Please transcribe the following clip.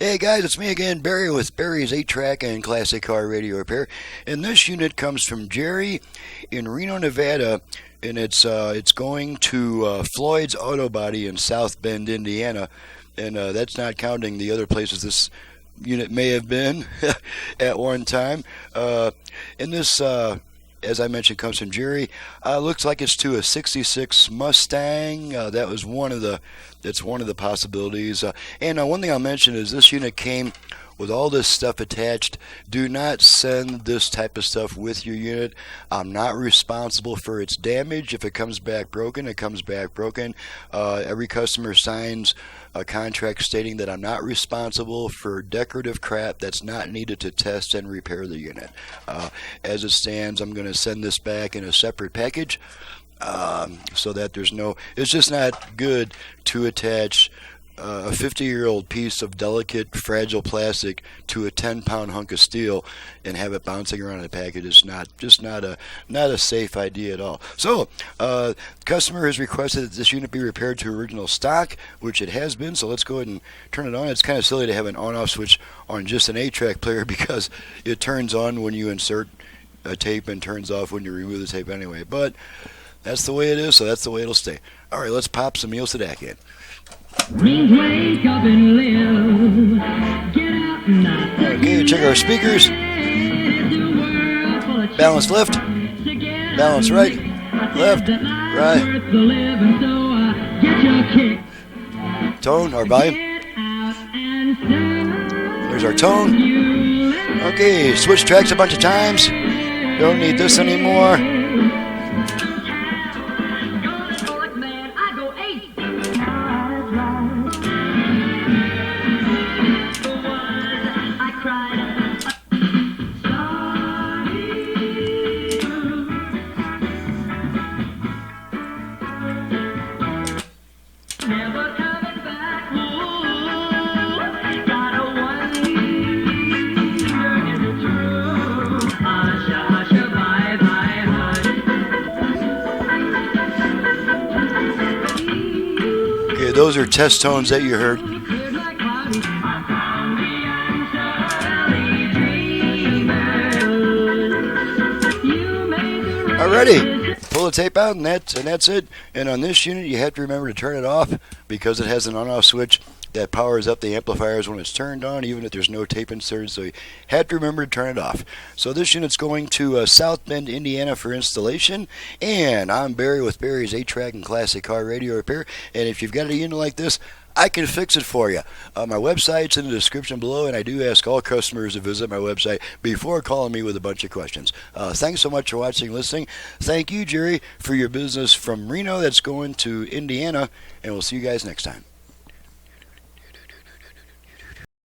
Hey guys, it's me again, Barry with Barry's 8-Track and Classic Car Radio Repair. And this unit comes from Jerry in Reno, Nevada, and it's going to Floyd's Auto Body in South Bend, Indiana. And that's not counting the other places this unit may have been at one time. And this, as I mentioned, comes from Jerry. Looks like it's to a '66 Mustang. That's one of the possibilities. And one thing I'll mention is this unit came with all this stuff attached. Do not send this type of stuff with your unit. I'm not responsible for its damage. If it comes back broken, it comes back broken. Every customer signs a contract stating that I'm not responsible for decorative crap that's not needed to test and repair the unit. As it stands, I'm going to send this back in a separate package so that it's just not good to attach a 50-year-old piece of delicate, fragile plastic to a 10-pound hunk of steel and have it bouncing around in a package. It's not a safe idea at all. So, the customer has requested that this unit be repaired to original stock, which it has been. So let's go ahead and turn it on. It's kind of silly to have an on-off switch on just an 8-track player because it turns on when you insert a tape and turns off when you remove the tape anyway. But that's the way it is, so that's the way it'll stay. All right, let's pop some Neil Sedaka in. Wake up and live. Get up and Okay, check our speakers. Balance left, balance right, left, right. Tone, our volume. There's our tone. Okay, switch tracks a bunch of times. Don't need this anymore. Those are test tones that you heard. Alrighty, pull the tape out and that's it. And on this unit you have to remember to turn it off because it has an on-off switch that powers up the amplifiers when it's turned on, even if there's no tape inserted, so you have to remember to turn it off. So this unit's going to South Bend, Indiana for installation, and I'm Barry with Barry's 8-Track and Classic Car Radio Repair, and if you've got a unit like this, I can fix it for you. My website's in the description below, and I do ask all customers to visit my website before calling me with a bunch of questions. Thanks so much for watching and listening. Thank you, Jerry, for your business from Reno that's going to Indiana, and we'll see you guys next time.